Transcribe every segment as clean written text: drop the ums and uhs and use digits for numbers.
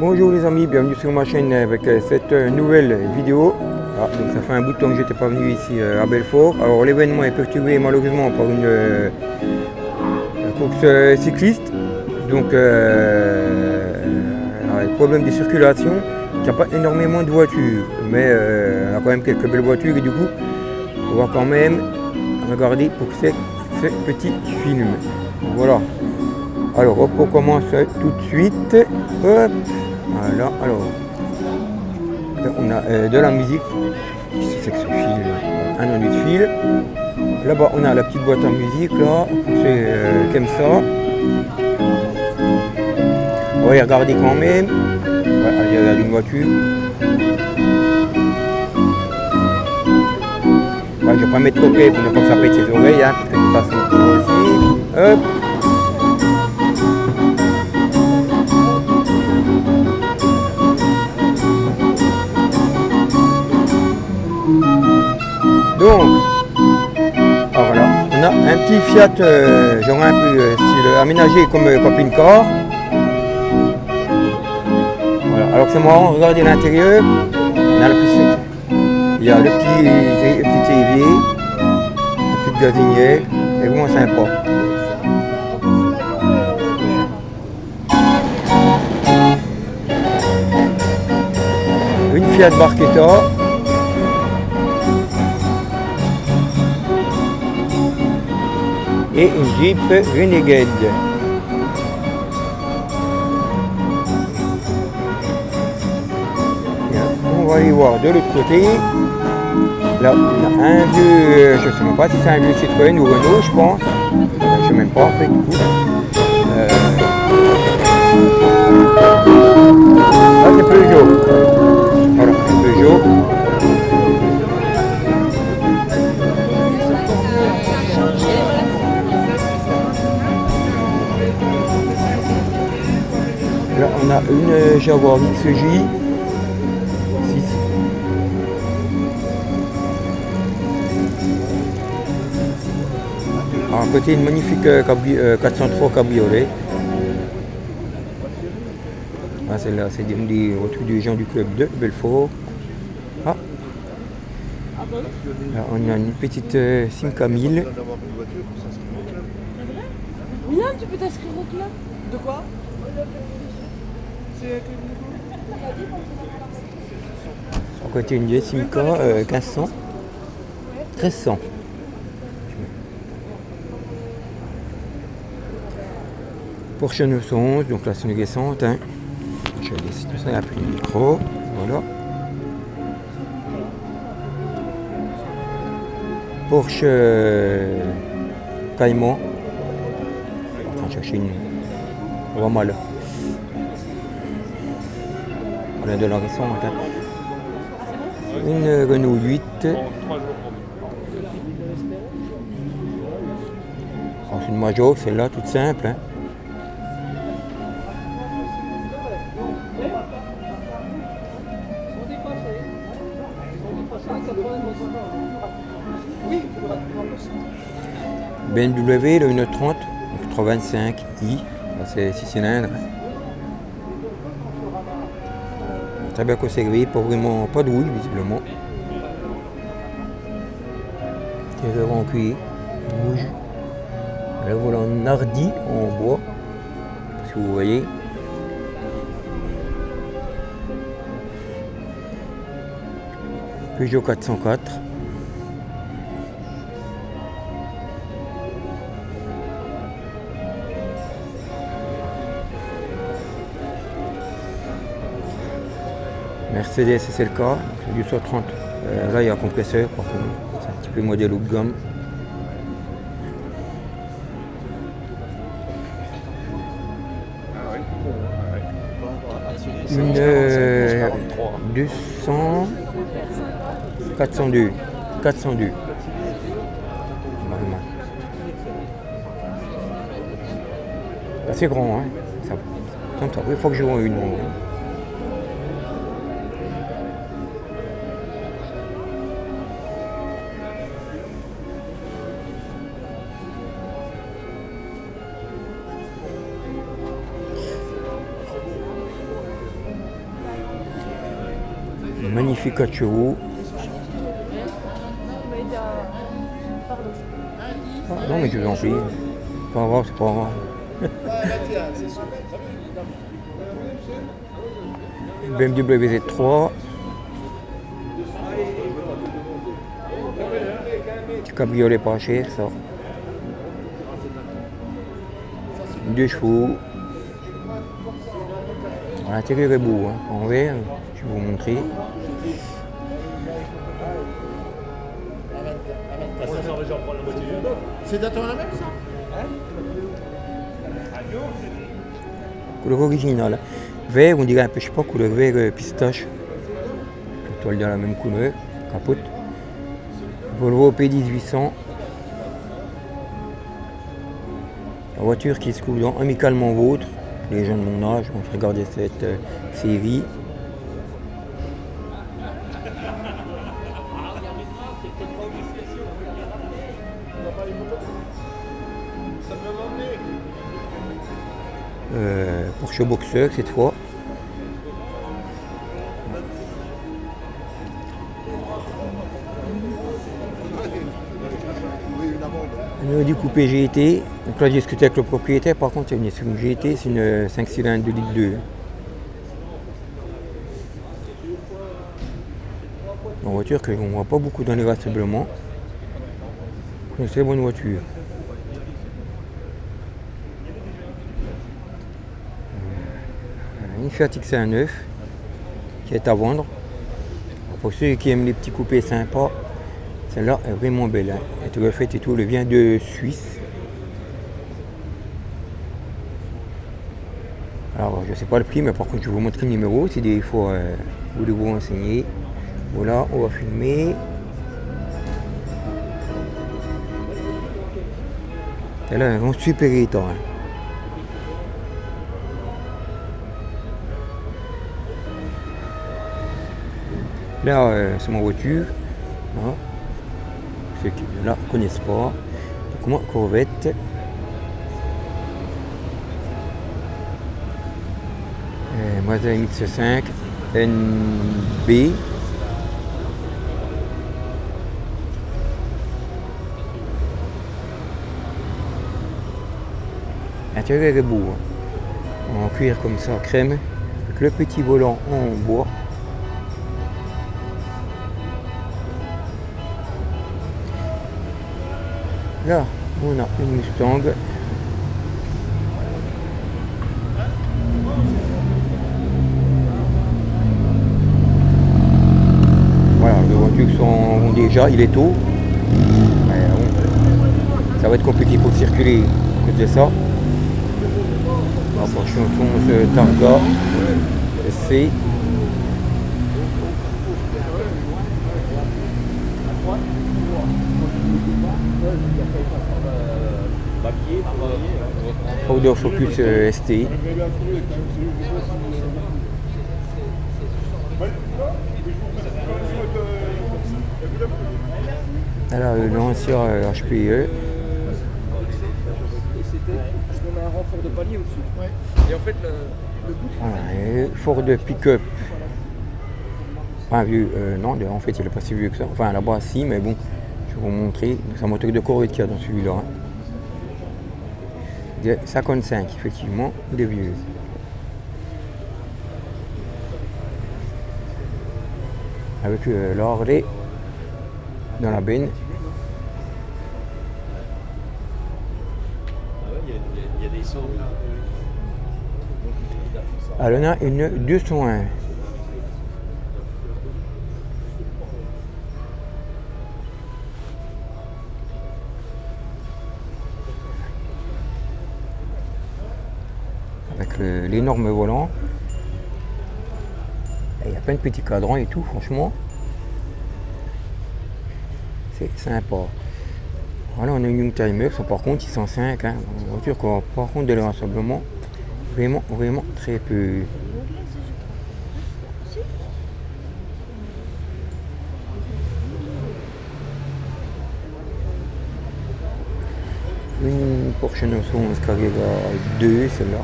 Bonjour les amis, bienvenue sur ma chaîne avec cette nouvelle vidéo. Donc ça fait un bout de temps que je n'étais pas venu ici à Belfort. Alors l'événement est perturbé malheureusement par une course cycliste. Donc problème de circulation, il n'y a pas énormément de voitures, mais il y a quand même quelques belles voitures et du coup on va quand même regarder pour ce petit film. Voilà. Alors hop, on commence tout de suite. Hop. Voilà, alors on a de la musique. Qu'est-ce que c'est que ce fil? Un ennui de fil. Là-bas on a la petite boîte à musique là, c'est comme ça. On va y regarder quand même. Voilà, il y a une voiture. Voilà, je ne vais pas mettre trop près pour ne pas que ça pète ses oreilles, hein, parce que de toute façon aussi. Hop. Donc, alors là, on a un petit Fiat, genre un peu style aménagé comme camping-car. Voilà, alors c'est marrant, regardez l'intérieur, on a la piscine, il y a le petit évier, la petite gazinière, c'est vraiment sympa. Une Fiat Barchetta. Et une Jeep Renegade. On va aller voir de l'autre côté. Là, on a un vieux, je ne sais même pas si c'est un vieux Citroën ou Renault, je pense. Je ne sais même pas en fait du coup. Là c'est Peugeot. Voilà, c'est Peugeot. Là, on a une Jaguar XJ 6. À côté, une magnifique 403 cabriolet. Ah, celle-là, c'est des voitures des gens du club de Belfort. Ah. Là, on a une petite Simca 1000. Bien, tu peux t'inscrire au club. De quoi? À côté, une vieille Simca 1500. 1300. Porsche 911, donc là c'est une récente. Hein. Je vais laisser tout ça, il y a plus de micro. Voilà. Porsche Cayman. On va chercher une. On va mal. Voilà de la récente. Hein. Une Renault 8. Oh, c'est une Major, celle-là, toute simple. Hein. BMW, le 1.30, 325i, c'est 6 cylindres. Très bien conservé, pas vraiment, pas de rouille visiblement. Tireur en cuir, rouge. Là voilà un hardy en bois, si vous voyez. Peugeot 404. Mercedes SLK, c'est du 130. Là il y a un compresseur par contre, c'est un petit peu modèle haut de gamme. Une 200 402. C'est grand, hein. Ça, il faut que je vois une. Magnifique 4 chevaux. Ah, non mais je vous en prie. C'est pas grave, c'est pas grave. BMW Z3. Petit cabriolet pas cher ça. 2 chevaux. L'intérieur est beau, hein. En vert, je vais vous montrer. C'est à toi la même ça? Couleur originale. Vert, on dirait un peu, je sais pas, couleur vert pistache. La toile de la même couleur, capote. Volvo P1800. La voiture qui se trouve dans Amicalement Vôtre. Les gens de mon âge vont regarder cette série. Porsche Boxer cette fois. On a dit coupé GT. Donc là j'ai discuté avec le propriétaire, par contre c'est une GT, c'est une 5 cylindres 2 litres 2. Une voiture que on ne voit pas beaucoup dans les rassemblements. Une très bonne voiture. Une Fiat X1 qui est à vendre. Pour ceux qui aiment les petits coupés sympas, celle-là est vraiment belle. Hein. Elle est refaite et tout, elle vient de Suisse. Alors je ne sais pas le prix, mais par contre je vais vous montrer le numéro si des fois vous voulez vous renseigner. Voilà, on va filmer. Elle a un super état. Hein. Là, c'est ma voiture. Voilà. Ceux qui ne la connaissent pas. Donc moi, Corvette. Mazda MX-5 NB. L'intérieur est beau. Hein. En cuir comme ça, crème. Avec le petit volant en bois. Là, on a une Mustang. Voilà, les voitures sont déjà, il est tôt. Ça va être compliqué pour circuler à cause de ça. Attention, ce Targa SC. Ford Focus ST. Alors l'ancien HPE. Parce qu'on a un renfort de palier au-dessus. Ouais. Et en fait, le bout. Voilà, Ford Pick-up. Enfin, vieux, non, en fait, il n'est pas si vieux que ça. Enfin, là-bas, si, mais bon, je vais vous montrer. C'est un moteur de Corvette qu'il y a dans celui-là. Hein. 55, effectivement, des vieux. Avec la Harley dans la benne. Il y a des sons. Alors, on a une 201. Avec l'énorme volant. Et il y a plein de petits cadrans et tout, franchement. C'est sympa. Voilà, on a une Youngtimer, ça par contre, 605. Hein, une voiture qu'on va par contre de le rassemblement. Vraiment, vraiment très peu. Une Porsche 911 Carrera 2, celle-là.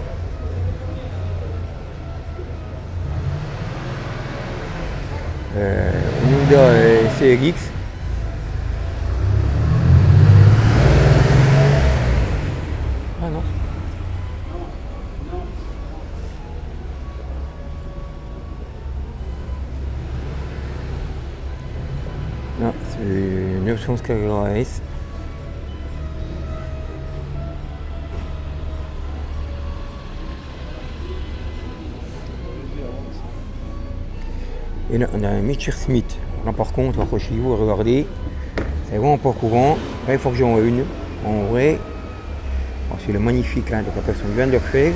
Honda CRX. Ah non. Non, c'est 911 Carrera S. Et là, on a un Mitchell Smith. Là, par contre, accrochez-vous, regardez, c'est vraiment pas courant. Là, il faut que j'en ai une. En vrai, c'est le magnifique, là, de la personne vient de le faire.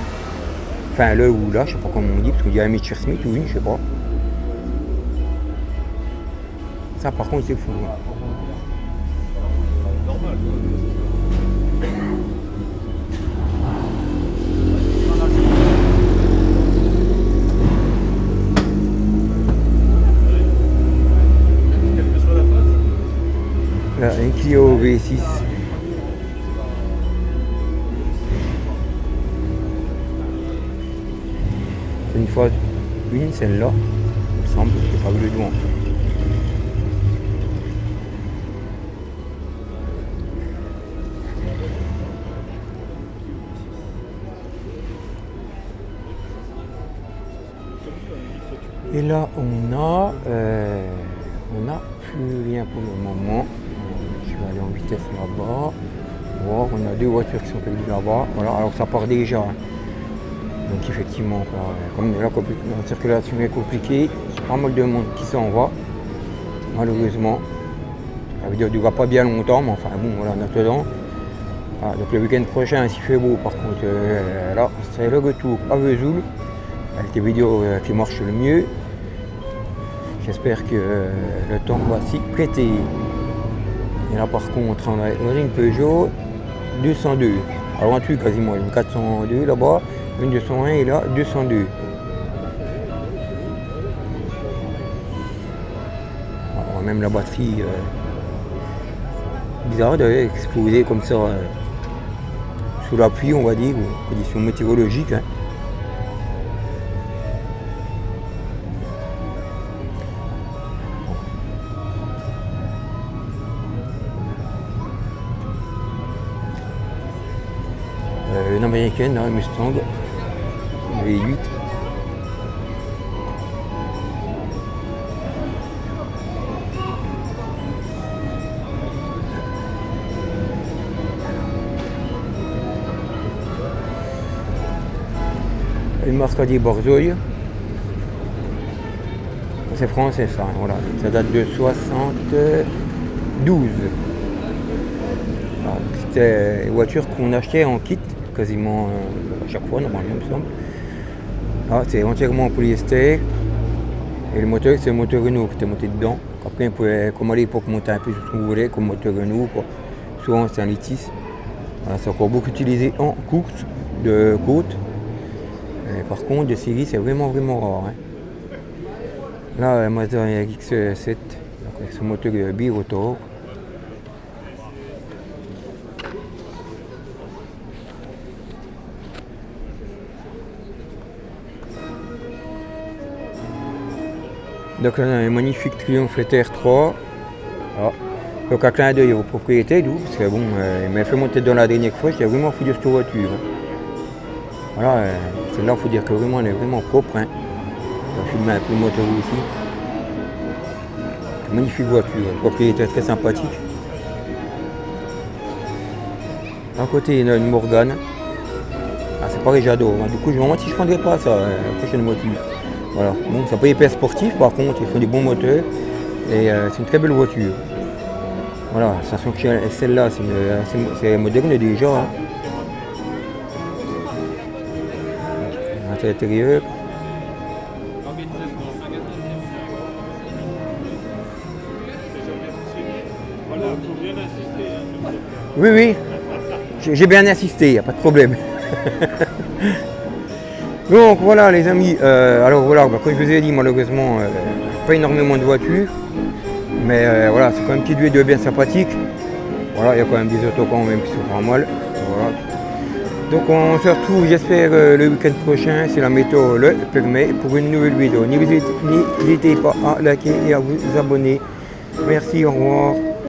Enfin, là ou là, je sais pas comment on dit, parce qu'il y a un Mitchell Smith ou une, je sais pas. Ça, par contre, c'est fou. Hein. Là, un Clio V6. C'est une fois une, celle-là. Il me semble, je n'ai pas vu le devant. Et là, on a plus rien pour le moment. Je vais aller en vitesse là-bas. Voir, on a deux voitures qui sont perdues là-bas. Voilà, alors ça part déjà. Hein. Donc effectivement, comme la circulation est compliquée, il y a pas mal de monde qui s'en va. Malheureusement. Ça veut dire qu'il ne durera pas bien longtemps, mais enfin bon, voilà, en attendant. Voilà, donc le week-end prochain, s'il fait beau, par contre, là, c'est le retour à Vesoul, avec les vidéos qui marchent le mieux. J'espère que le temps va s'y prêter. Et là par contre, on a une Peugeot 202. Alors en tout quasiment, une 402 là-bas, une 201 et là 202. Alors, même la batterie bizarre d'exploser comme ça sous la pluie, on va dire, ou conditions météorologiques. Hein. Une américaine, une Mustang V8. Une Mercedes Borzoi. C'est français ça, voilà. Ça date de 72. C'était une voiture qu'on achetait en kit. Quasiment à chaque fois, normalement, il me semble. Ah, c'est entièrement en polyester. Et le moteur, c'est un moteur Renault qui était monté dedans. Après, on pouvait, comme à l'époque, monter un peu sur ce qu'on voulait, comme moteur Renault. Quoi. Souvent, c'est un Litis. Voilà, c'est encore beaucoup utilisé en course de côte. Et par contre, de série, c'est vraiment rare. Hein. Là, Mazda RX-7, avec ce moteur birotor. Donc là, on a un magnifique Triumph TR3. Ah. Donc un clin d'œil au propriétaire, parce que bon, il m'a fait monter dans la dernière fois, j'ai vraiment fouillé cette voiture. Voilà, celle-là, il faut dire que vraiment, elle est vraiment propre. Hein. Je vais filmer un peu le moteur aussi. Magnifique voiture, le propriétaire très sympathique. À côté, il y a une Morgane. Ah, c'est pareil, j'adore. Du coup, je me demande si je ne prendrais pas ça, la prochaine voiture. Voilà, bon, ça peut être hyper sportif, par contre, il faut des bons moteurs et c'est une très belle voiture. Voilà, sachant que celle-là, c'est moderne déjà. Hein. À l'intérieur. Oui, oui, j'ai bien insisté, il n'y a pas de problème. Donc voilà les amis, alors voilà, comme je vous ai dit, malheureusement, pas énormément de voitures, mais voilà, c'est quand même une petite vidéo bien sympathique. Voilà, il y a quand même des autos quand même qui sont pas mal. Voilà. Donc on se retrouve, j'espère, le week-end prochain, si la météo le permet, pour une nouvelle vidéo. N'hésitez pas à liker et à vous abonner. Merci, au revoir.